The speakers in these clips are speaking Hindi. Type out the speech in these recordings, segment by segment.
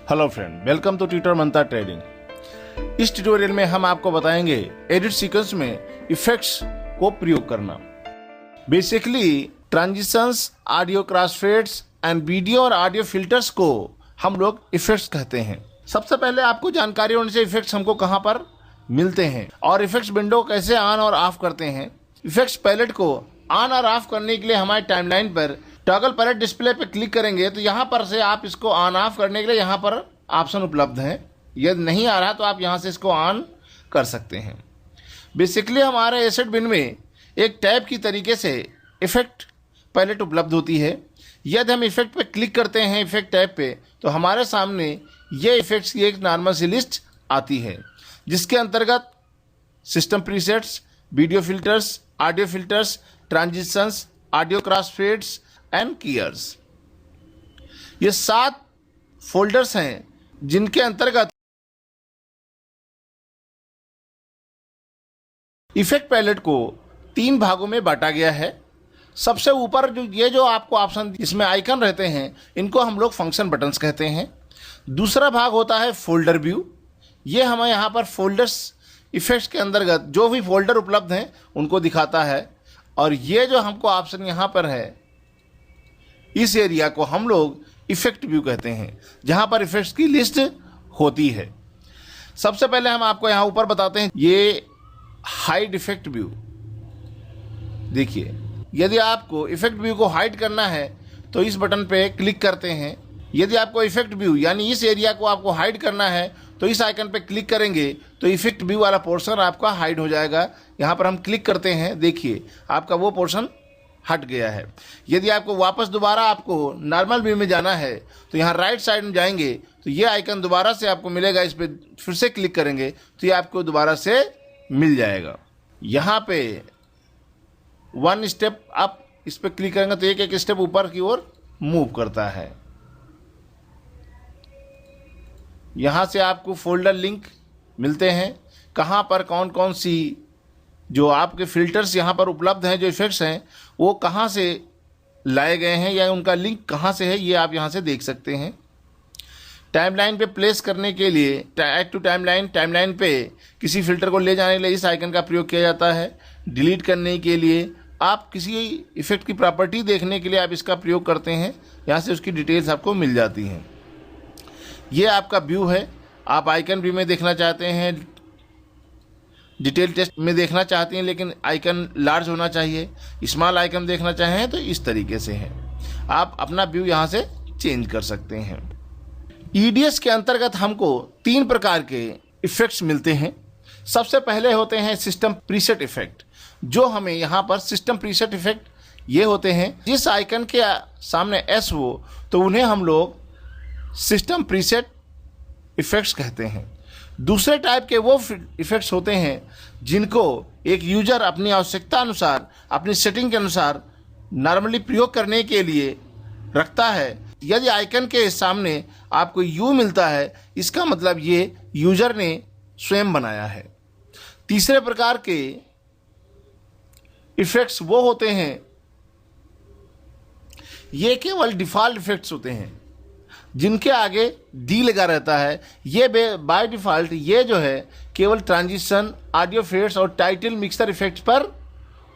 Hello friend, welcome to tutor manta trading. इस ट्यूटोरियल में हम आपको बताएंगे एडिट सीक्वेंस में इफेक्ट्स को प्रयोग करना। Basically transitions, audio crossfades and video और ऑडियो फिल्टर्स को हम लोग इफेक्ट्स कहते हैं। सबसे पहले आपको जानकारी होने से इफेक्ट्स हमको कहाँ पर मिलते हैं और इफेक्ट्स विंडो कैसे ऑन और ऑफ करते हैं। इफेक्ट्स पैलेट को ऑन और ऑफ करने के लिए हमारे टाइमलाइन पर टॉगल पैलेट डिस्प्ले पर क्लिक करेंगे तो यहाँ पर से आप इसको ऑन ऑफ करने के लिए यहाँ पर ऑप्शन उपलब्ध हैं। यदि नहीं आ रहा तो आप यहाँ से इसको ऑन कर सकते हैं। बेसिकली हमारे एसेट बिन में एक टैब की तरीके से इफेक्ट पैलेट उपलब्ध होती है। यदि हम इफेक्ट पे क्लिक करते हैं इफेक्ट टैब पे तो हमारे सामने ये इफेक्ट्स की एक नॉर्मल सी लिस्ट आती है, जिसके अंतर्गत system presets, video filters, audio filters, transitions, audio crossfades and keyers, ये 7 फोल्डर्स हैं जिनके अंतर्गत इफेक्ट पैलेट को 3 भागों में बांटा गया है। सबसे ऊपर जो आपको ऑप्शन इसमें आइकन रहते हैं, इनको हम लोग फंक्शन बटन्स कहते हैं। दूसरा भाग होता है फोल्डर व्यू। ये हमें यहाँ पर फोल्डर्स इफेक्ट्स के अंतर्गत जो भी फोल्डर उपलब्ध हैं उनको दिखाता है। और ये जो हमको ऑप्शन यहाँ पर है, इस एरिया को हम लोग इफेक्ट व्यू कहते हैं, जहाँ पर इफेक्ट्स की लिस्ट होती है। सबसे पहले हम आपको यहाँ ऊपर बताते हैं, ये हाइड इफेक्ट व्यू। देखिए, यदि आपको इफेक्ट व्यू को हाइड करना है तो इस बटन पे क्लिक करते हैं। यदि आपको इफेक्ट व्यू यानी इस एरिया को आपको हाइड करना है तो इस आइकन पे क्लिक करेंगे तो इफेक्ट व्यू वाला पोर्शन आपका हाइड हो जाएगा। यहाँ पर हम क्लिक करते हैं, देखिए आपका वो पोर्शन हट गया है। यदि आपको वापस दोबारा आपको नॉर्मल व्यू में जाना है तो यहाँ राइट साइड में जाएंगे तो ये आइकन दोबारा से आपको मिलेगा। इस पर फिर से क्लिक करेंगे तो ये आपको दोबारा से मिल जाएगा। यहाँ पे 1 स्टेप अप, इस पर क्लिक करेंगे तो एक स्टेप ऊपर की ओर मूव करता है। यहाँ से आपको फोल्डर लिंक मिलते हैं, कहाँ पर कौन कौन सी जो आपके फिल्टर्स यहाँ पर उपलब्ध हैं, जो इफेक्ट्स हैं वो कहाँ से लाए गए हैं या उनका लिंक कहाँ से है, ये आप यहाँ से देख सकते हैं। टाइमलाइन पे प्लेस करने के लिए ऐड टू टाइमलाइन पे किसी फिल्टर को ले जाने के लिए इस आइकन का प्रयोग किया जाता है। डिलीट करने के लिए, आप किसी इफेक्ट की प्रॉपर्टी देखने के लिए आप इसका प्रयोग करते हैं। यहाँ से उसकी डिटेल्स आपको मिल जाती हैं। ये आपका व्यू है। आप आइकन व्यू में देखना चाहते हैं, डिटेल टेस्ट में देखना चाहते हैं लेकिन आइकन लार्ज होना चाहिए, स्मॉल आइकन देखना चाहें तो इस तरीके से है। आप अपना व्यू यहाँ से चेंज कर सकते हैं। ईडीएस के अंतर्गत हमको 3 प्रकार के इफेक्ट्स मिलते हैं। सबसे पहले होते हैं सिस्टम प्रीसेट इफेक्ट, जो हमें यहाँ पर सिस्टम प्रीसेट इफेक्ट ये होते हैं जिस आइकन के सामने एस हो तो उन्हें हम लोग सिस्टम प्रीसेट इफेक्ट्स कहते हैं। दूसरे टाइप के वो इफेक्ट्स होते हैं जिनको एक यूजर अपनी आवश्यकता अनुसार, अपनी सेटिंग के अनुसार नॉर्मली प्रयोग करने के लिए रखता है। यदि आइकन के सामने आपको यू मिलता है, इसका मतलब ये यूजर ने स्वयं बनाया है। तीसरे प्रकार के इफेक्ट्स वो होते हैं, ये केवल डिफ़ॉल्ट इफेक्ट्स होते हैं जिनके आगे डी लगा रहता है। ये बाय डिफ़ॉल्ट ये जो है केवल ट्रांजिशन, ऑडियो फेड्स और टाइटल मिक्सर इफेक्ट्स पर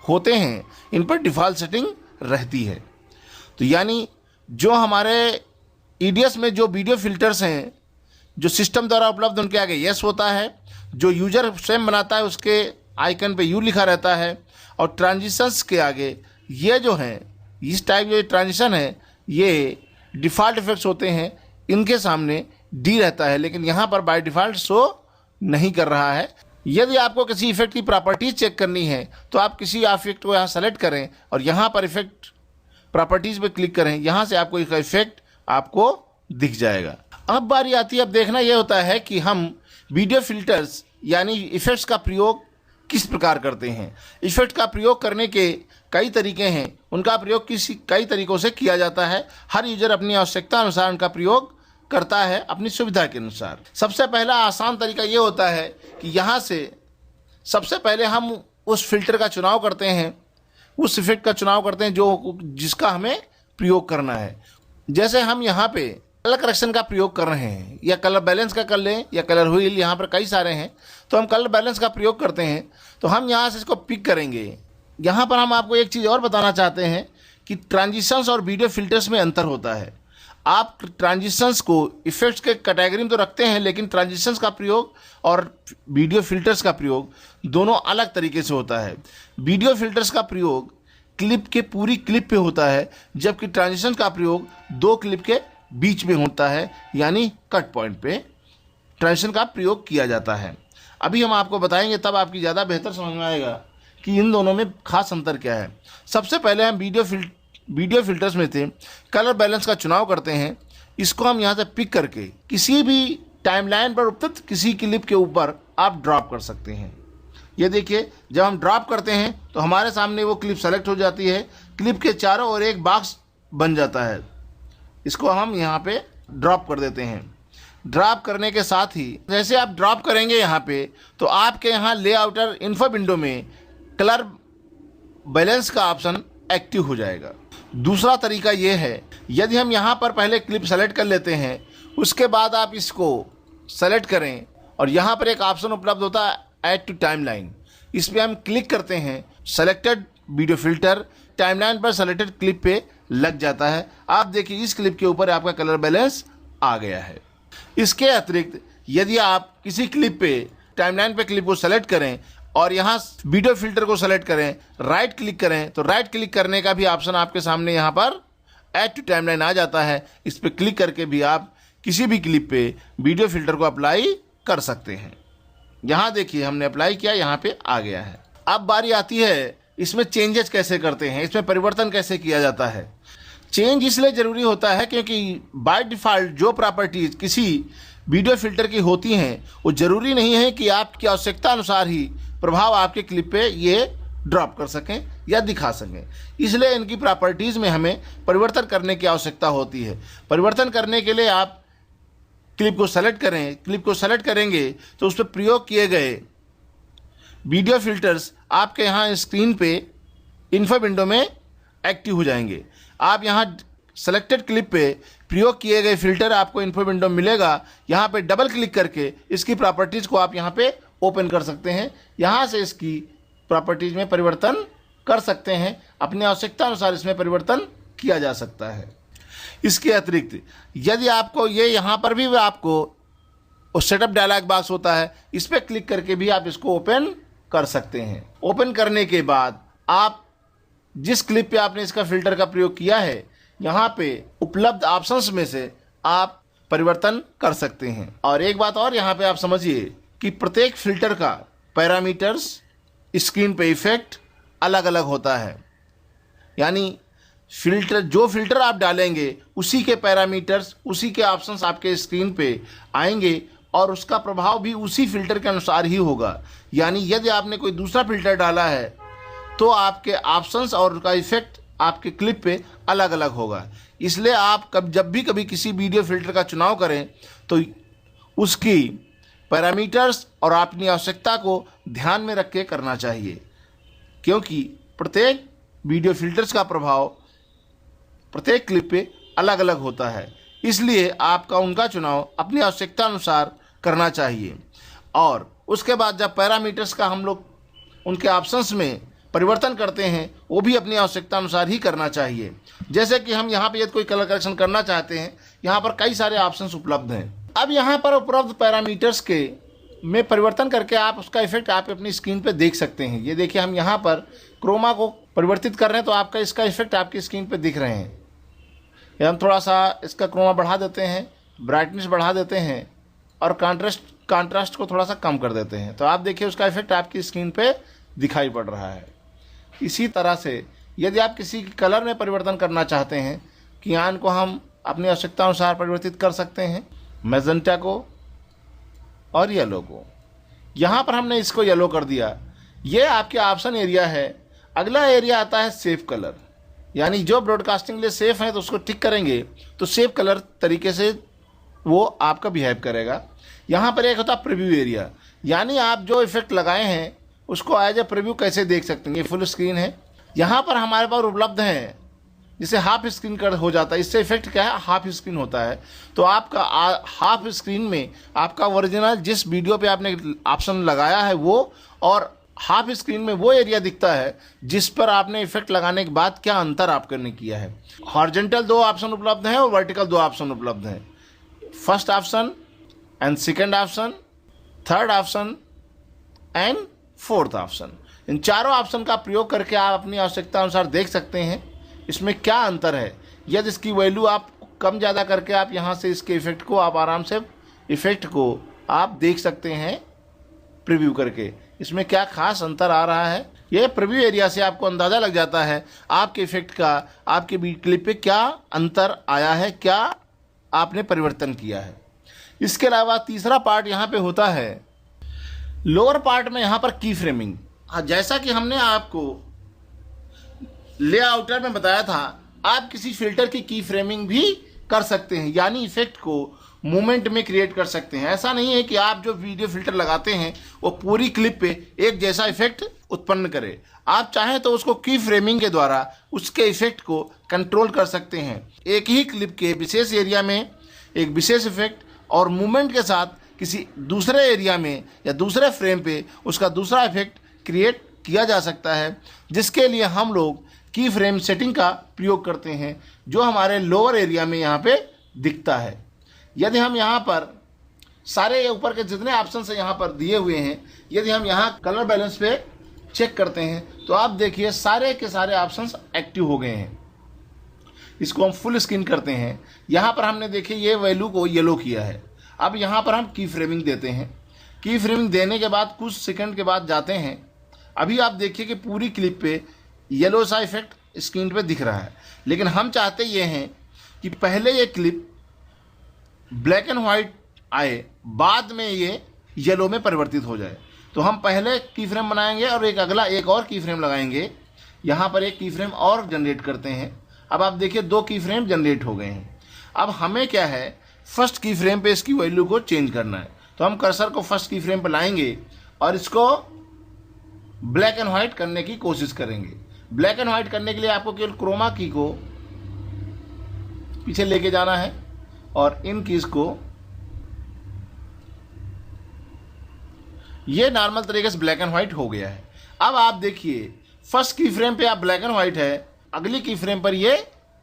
होते हैं। इन पर डिफ़ॉल्ट सेटिंग रहती है। तो यानी जो हमारे ईडीएस में जो वीडियो फिल्टर्स हैं जो सिस्टम द्वारा उपलब्ध, उनके आगे यस होता है। जो यूजर स्वयं बनाता है उसके आइकन पे यू लिखा रहता है। और ट्रांजिशंस के आगे ये जो हैं, इस टाइप जो ट्रांजिशन है ये डिफ़ॉल्ट इफेक्ट्स होते हैं, इनके सामने डी रहता है, लेकिन यहाँ पर बाय डिफ़ॉल्ट शो नहीं कर रहा है। यदि आपको किसी इफेक्ट की प्रॉपर्टीज चेक करनी है तो आप किसी इफेक्ट को यहाँ सेलेक्ट करें और यहाँ पर इफेक्ट प्रॉपर्टीज़ पे क्लिक करें। यहाँ से आपको इसका इफेक्ट आपको दिख जाएगा। अब बारी आती है, अब देखना यह होता है कि हम वीडियो फिल्टर्स यानी इफेक्ट्स का प्रयोग किस प्रकार करते हैं। इफेक्ट का प्रयोग करने के कई तरीके हैं, उनका प्रयोग कई तरीक़ों से किया जाता है। हर यूजर अपनी आवश्यकता अनुसार उनका प्रयोग करता है, अपनी सुविधा के अनुसार। सबसे पहला आसान तरीका ये होता है कि यहाँ से सबसे पहले हम उस फिल्टर का चुनाव करते हैं, उस इफेक्ट का चुनाव करते हैं जो जिसका हमें प्रयोग करना है। जैसे हम यहाँ पे कलर करेक्शन का प्रयोग कर रहे हैं, या कलर बैलेंस का कर लें, या कलर व्हील, यहाँ पर कई सारे हैं, तो हम कलर बैलेंस का प्रयोग करते हैं। तो हम यहाँ से इसको पिक करेंगे। यहाँ पर हम आपको एक चीज़ और बताना चाहते हैं कि ट्रांजिशंस और वीडियो फिल्टर्स में अंतर होता है। आप ट्रांजिशंस को इफेक्ट्स के कैटेगरी में तो रखते हैं, लेकिन ट्रांजिशंस का प्रयोग और वीडियो फिल्टर्स का प्रयोग दोनों अलग तरीके से होता है। वीडियो फिल्टर्स का प्रयोग क्लिप के पूरी क्लिप पे होता है, जबकि ट्रांजिशन का प्रयोग दो क्लिप के बीच में होता है, यानी कट पॉइंट पे ट्रांजिशन का प्रयोग किया जाता है। अभी हम आपको बताएंगे, तब आपकी ज़्यादा बेहतर समझ में आएगा कि इन दोनों में खास अंतर क्या है। सबसे पहले हम वीडियो फिल्टर्स में थे कलर बैलेंस का चुनाव करते हैं। इसको हम यहाँ से पिक करके किसी भी टाइमलाइन पर उपस्थित किसी क्लिप के ऊपर आप ड्रॉप कर सकते हैं। ये देखिए, जब हम ड्रॉप करते हैं तो हमारे सामने वो क्लिप सेलेक्ट हो जाती है। क्लिप के चारों ओर एक बॉक्स बन जाता है। इसको हम यहाँ पे ड्रॉप कर देते हैं। ड्रॉप करने के साथ ही जैसे आप ड्रॉप करेंगे यहाँ पे, तो आपके यहाँ लेआउटर इन्फो विंडो में कलर बैलेंस का ऑप्शन एक्टिव हो जाएगा। दूसरा तरीका ये है, यदि हम यहाँ पर पहले क्लिप सेलेक्ट कर लेते हैं, उसके बाद आप इसको सेलेक्ट करें और यहाँ पर एक ऑप्शन उपलब्ध होता है ऐड टू टाइमलाइन। इस पर हम क्लिक करते हैं, सेलेक्टेड वीडियो फिल्टर टाइमलाइन पर सेलेक्टेड क्लिप पे लग जाता है। आप देखिए इस क्लिप के ऊपर आपका कलर बैलेंस आ गया है। इसके अतिरिक्त यदि आप किसी क्लिप पे टाइमलाइन पे क्लिप को सेलेक्ट करें और यहाँ वीडियो फिल्टर को सेलेक्ट करें, राइट क्लिक करें, तो राइट क्लिक करने का भी ऑप्शन आपके सामने यहाँ पर ऐड टू टाइमलाइन आ जाता है। इस पर क्लिक करके भी आप किसी भी क्लिप पे वीडियो फिल्टर को अप्लाई कर सकते हैं। यहाँ देखिए हमने अप्लाई किया, यहाँ पे आ गया है। अब बारी आती है इसमें चेंजेस कैसे करते हैं, इसमें परिवर्तन कैसे किया जाता है। चेंज इसलिए ज़रूरी होता है क्योंकि बाय डिफ़ॉल्ट जो प्रॉपर्टीज़ किसी वीडियो फिल्टर की होती हैं, वो ज़रूरी नहीं है कि आपकी आवश्यकता अनुसार ही प्रभाव आपके क्लिप पे ये ड्रॉप कर सकें या दिखा सकें। इसलिए इनकी प्रॉपर्टीज़ में हमें परिवर्तन करने की आवश्यकता होती है। परिवर्तन करने के लिए आप क्लिप को सेलेक्ट करें। क्लिप को सेलेक्ट करेंगे तो उस पर प्रयोग किए गए वीडियो फिल्टर्स आपके यहाँ स्क्रीन पे इन्फो विंडो में एक्टिव हो जाएंगे। आप यहाँ सेलेक्टेड क्लिप पे प्रयोग किए गए फिल्टर आपको इन्फो विंडो मिलेगा। यहाँ पे डबल क्लिक करके इसकी प्रॉपर्टीज़ को आप यहाँ पे ओपन कर सकते हैं। यहाँ से इसकी प्रॉपर्टीज़ में परिवर्तन कर सकते हैं। अपनी आवश्यकता अनुसार इसमें परिवर्तन किया जा सकता है। इसके अतिरिक्त यदि आपको ये यहाँ पर भी आपको सेटअप डायलॉग बॉक्स होता है, इस पर क्लिक करके भी आप इसको ओपन कर सकते हैं। ओपन करने के बाद आप जिस क्लिप पे आपने इसका फिल्टर का प्रयोग किया है, यहाँ पे उपलब्ध ऑप्शंस में से आप परिवर्तन कर सकते हैं। और एक बात और यहाँ पे आप समझिए कि प्रत्येक फिल्टर का पैरामीटर्स स्क्रीन पे इफेक्ट अलग अलग होता है। यानी जो फिल्टर आप डालेंगे उसी के पैरामीटर्स, उसी के ऑप्शंस आपके स्क्रीन पे आएंगे और उसका प्रभाव भी उसी फिल्टर के अनुसार ही होगा। यानी यदि आपने कोई दूसरा फिल्टर डाला है तो आपके ऑप्शंस और उसका इफेक्ट आपके क्लिप पे अलग अलग होगा। इसलिए आप जब भी कभी किसी वीडियो फिल्टर का चुनाव करें तो उसकी पैरामीटर्स और अपनी आवश्यकता को ध्यान में रख के करना चाहिए, क्योंकि प्रत्येक वीडियो फिल्टर्स का प्रभाव प्रत्येक क्लिप पे अलग अलग होता है। इसलिए आपका उनका चुनाव अपनी आवश्यकता अनुसार करना चाहिए। और उसके बाद जब पैरामीटर्स का हम लोग उनके ऑप्शंस में परिवर्तन करते हैं, वो भी अपनी आवश्यकता अनुसार ही करना चाहिए। जैसे कि हम यहाँ पे यदि कोई कलर करेक्शन करना चाहते हैं, यहाँ पर कई सारे ऑप्शंस उपलब्ध हैं। अब यहाँ पर उपलब्ध पैरामीटर्स के में परिवर्तन करके आप उसका इफेक्ट आप अपनी स्क्रीन पे देख सकते हैं। ये देखिए हम यहाँ पर क्रोमा को परिवर्तित कर रहे हैं तो आपका इसका इफेक्ट आपकी स्क्रीन पे दिख रहे हैं। या हम थोड़ा सा इसका क्रोमा बढ़ा देते हैं, ब्राइटनेस बढ़ा देते हैं और कंट्रास्ट को थोड़ा सा कम कर देते हैं, तो आप देखिए उसका इफेक्ट आपकी स्क्रीन पे दिखाई पड़ रहा है। इसी तरह से यदि आप किसी कलर में परिवर्तन करना चाहते हैं, कियान को हम अपनी आवश्यकता अनुसार परिवर्तित कर सकते हैं, मैजेंटा को और येलो को। यहाँ पर हमने इसको येलो कर दिया। ये आपके ऑप्शन एरिया है। अगला एरिया आता है सेफ कलर, यानी जो ब्रॉडकास्टिंग लिए सेफ़ है तो उसको टिक करेंगे तो सेफ कलर तरीके से वो आपका बिहेव करेगा। यहाँ पर एक होता है प्रीव्यू एरिया, यानी आप जो इफेक्ट लगाए हैं उसको एज ए प्रीव्यू कैसे देख सकते हैं। ये फुल स्क्रीन है। यहाँ पर हमारे पास उपलब्ध हैं जिसे हाफ स्क्रीन कर हो जाता है। इससे इफेक्ट क्या है, हाफ स्क्रीन होता है। तो आपका हाफ स्क्रीन में आपका ओरिजिनल जिस वीडियो पे आपने ऑप्शन लगाया है वो, और हाफ स्क्रीन में वो एरिया दिखता है जिस पर आपने इफेक्ट लगाने के बाद क्या अंतर आपने किया है। हॉरिजॉन्टल 2 ऑप्शन उपलब्ध हैं और वर्टिकल 2 ऑप्शन उपलब्ध हैं। First option and second option, third option and fourth option, इन चारों ऑप्शन का प्रयोग करके आप अपनी आवश्यकता अनुसार देख सकते हैं इसमें क्या अंतर है। यदि इसकी वैल्यू आप कम ज़्यादा करके आप यहाँ से इसके इफेक्ट को आप आराम से इफेक्ट को आप देख सकते हैं प्रीव्यू करके, इसमें क्या खास अंतर आ रहा है। यह प्रीव्यू एरिया से आपको अंदाज़ा लग जाता है आपके इफेक्ट का, आपके वीडियो क्लिप पे क्या अंतर आया है, क्या आपने परिवर्तन किया है। इसके अलावा तीसरा पार्ट यहाँ पे होता है लोअर पार्ट में, यहाँ पर की फ्रेमिंग। जैसा कि हमने आपको लेआउटर में बताया था, आप किसी फिल्टर की फ्रेमिंग भी कर सकते हैं, यानी इफेक्ट को मूवमेंट में क्रिएट कर सकते हैं। ऐसा नहीं है कि आप जो वीडियो फिल्टर लगाते हैं वो पूरी क्लिप पे एक जैसा इफेक्ट उत्पन्न करे। आप चाहें तो उसको की फ्रेमिंग के द्वारा उसके इफेक्ट को कंट्रोल कर सकते हैं। एक ही क्लिप के विशेष एरिया में एक विशेष इफेक्ट और मूवमेंट के साथ किसी दूसरे एरिया में या दूसरे फ्रेम पे उसका दूसरा इफेक्ट क्रिएट किया जा सकता है, जिसके लिए हम लोग की फ्रेम सेटिंग का प्रयोग करते हैं, जो हमारे लोअर एरिया में यहाँ पे दिखता है। यदि हम यहाँ पर सारे ऊपर के जितने ऑप्शन से यहाँ पर दिए हुए हैं, यदि हम यहाँ कलर बैलेंस पे चेक करते हैं तो आप देखिए सारे के सारे ऑप्शंस एक्टिव हो गए हैं। इसको हम फुल स्क्रीन करते हैं। यहाँ पर हमने देखिए ये वैल्यू को येलो किया है। अब यहाँ पर हम की फ्रेमिंग देते हैं। की फ्रेमिंग देने के बाद कुछ सेकंड के बाद जाते हैं। अभी आप देखिए कि पूरी क्लिप पे येलो सा इफेक्ट स्क्रीन पे दिख रहा है, लेकिन हम चाहते ये हैं कि पहले ये क्लिप ब्लैक एंड वाइट आए, बाद में ये येलो में परिवर्तित हो जाए। तो हम पहले की फ्रेम बनाएंगे और एक और की फ्रेम लगाएंगे। यहाँ पर एक की फ्रेम और जनरेट करते हैं। अब आप देखिए 2 की फ्रेम जनरेट हो गए हैं। अब हमें क्या है, फर्स्ट की फ्रेम पे इसकी वैल्यू को चेंज करना है। तो हम कर्सर को फर्स्ट की फ्रेम पर लाएंगे और इसको ब्लैक एंड व्हाइट करने की कोशिश करेंगे। ब्लैक एंड व्हाइट करने के लिए आपको केवल क्रोमा की को पीछे लेके जाना है और इन कीज को ये नॉर्मल तरीके से ब्लैक एंड व्हाइट हो गया है। अब आप देखिए फर्स्ट की फ्रेम पे आप ब्लैक एंड व्हाइट है, अगली की फ्रेम पर ये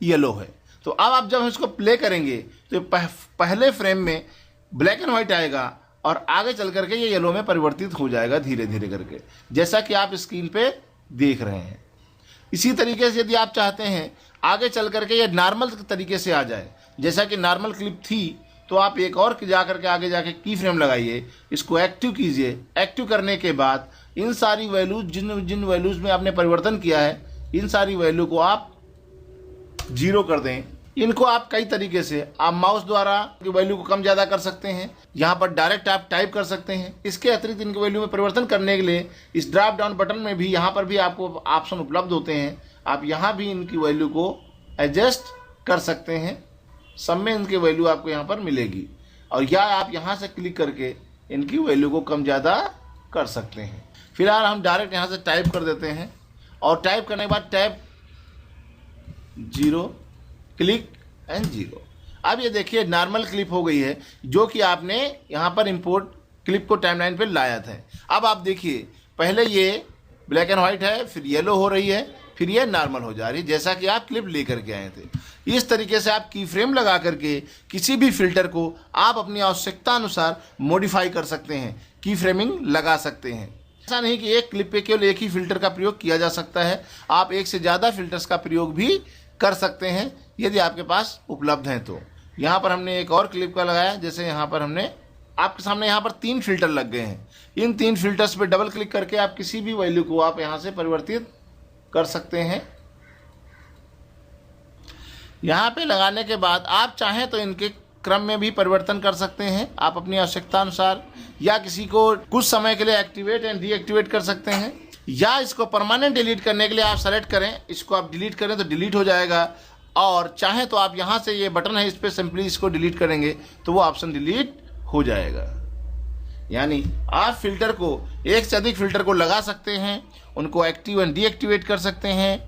येलो है। तो अब आप जब इसको प्ले करेंगे तो पहले फ्रेम में ब्लैक एंड व्हाइट आएगा और आगे चल करके ये येलो में परिवर्तित हो जाएगा धीरे धीरे करके, जैसा कि आप स्क्रीन पे देख रहे हैं। इसी तरीके से यदि आप चाहते हैं आगे चल करके ये नॉर्मल तरीके से आ जाए, जैसा कि नॉर्मल क्लिप थी, तो आप एक और जा करके आगे जाके की फ्रेम लगाइए, इसको एक्टिव कीजिए। एक्टिव करने के बाद इन सारी वैल्यूज जिन वैल्यूज में आपने परिवर्तन किया है, इन सारी वैल्यू को आप 0 कर दें। इनको आप कई तरीके से आप माउस द्वारा वैल्यू को कम ज़्यादा कर सकते हैं। यहाँ पर डायरेक्ट आप टाइप कर सकते हैं। इसके अतिरिक्त इनकी वैल्यू में परिवर्तन करने के लिए इस ड्रॉप डाउन बटन में भी यहाँ पर भी आपको ऑप्शन उपलब्ध होते हैं। आप यहाँ भी इनकी वैल्यू को एडजस्ट कर सकते हैं। सब में इनकी वैल्यू आपको यहाँ पर मिलेगी, और या आप यहाँ से क्लिक करके इनकी वैल्यू को कम ज़्यादा कर सकते हैं। फिलहाल हम डायरेक्ट यहाँ से टाइप कर देते हैं और टाइप करने के बाद टैप 0 क्लिक एंड 0। अब ये देखिए नॉर्मल क्लिप हो गई है, जो कि आपने यहाँ पर इंपोर्ट क्लिप को टाइमलाइन पे लाया था। अब आप देखिए पहले ये ब्लैक एंड वाइट है, फिर येलो हो रही है, फिर ये नॉर्मल हो जा रही है, जैसा कि आप क्लिप लेकर के आए थे। इस तरीके से आप की फ्रेम लगा करके किसी भी फिल्टर को आप अपनी आवश्यकता अनुसार मॉडिफाई कर सकते हैं, की फ्रेमिंग लगा सकते हैं। ऐसा नहीं कि एक क्लिप पे केवल एक ही फिल्टर का प्रयोग किया जा सकता है, आप एक से ज़्यादा फिल्टर्स का प्रयोग भी कर सकते हैं यदि आपके पास उपलब्ध हैं तो। यहाँ पर हमने एक और क्लिप का लगाया, जैसे यहाँ पर हमने आपके सामने यहाँ पर 3 फिल्टर लग गए हैं। इन 3 फिल्टर्स पे डबल क्लिक करके आप किसी भी वैल्यू को आप यहाँ से परिवर्तित कर सकते हैं। यहाँ पे लगाने के बाद आप चाहें तो इनके क्रम में भी परिवर्तन कर सकते हैं आप अपनी आवश्यकता अनुसार, या किसी को कुछ समय के लिए एक्टिवेट एंड डीएक्टिवेट कर सकते हैं, या इसको परमानेंट डिलीट करने के लिए आप सेलेक्ट करें, इसको आप डिलीट करें तो डिलीट हो जाएगा, और चाहें तो आप यहाँ से ये बटन है इस पर सिंपली इसको डिलीट करेंगे तो वो ऑप्शन डिलीट हो जाएगा। यानी आप फिल्टर को एक से अधिक फिल्टर को लगा सकते हैं, उनको एक्टिव एंड डीएक्टिवेट कर सकते हैं,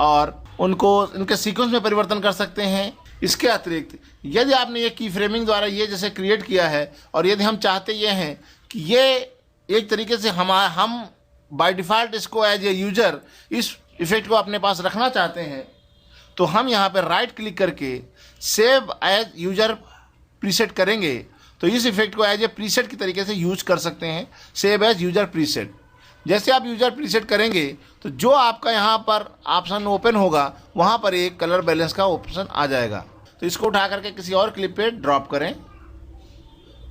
और उनको इनके सीक्वेंस में परिवर्तन कर सकते हैं। इसके अतिरिक्त यदि आपने ये की फ्रेमिंग द्वारा ये जैसे क्रिएट किया है और यदि हम चाहते ये हैं कि ये एक तरीके से हम बाय डिफ़ॉल्ट इसको एज ए यूजर इस इफ़ेक्ट को अपने पास रखना चाहते हैं, तो हम यहाँ पर राइट क्लिक करके सेव एज यूजर प्रीसेट करेंगे तो इस इफ़ेक्ट को एज ए प्रीसेट की तरीके से यूज कर सकते हैं, सेव एज यूजर प्रीसेट। जैसे आप यूजर प्रीसेट करेंगे तो जो आपका यहाँ पर ऑप्शन ओपन होगा वहाँ पर एक कलर बैलेंस का ऑप्शन आ जाएगा। तो इसको उठा करके किसी और क्लिप पे ड्रॉप करें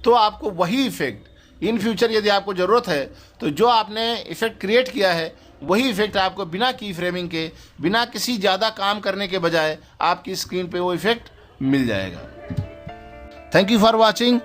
तो आपको वही इफ़ेक्ट इन फ्यूचर यदि आपको ज़रूरत है तो जो आपने इफ़ेक्ट क्रिएट किया है वही इफ़ेक्ट आपको बिना की फ्रेमिंग के, बिना किसी ज़्यादा काम करने के बजाय आपकी स्क्रीन पे वो इफ़ेक्ट मिल जाएगा। Thank you for watching.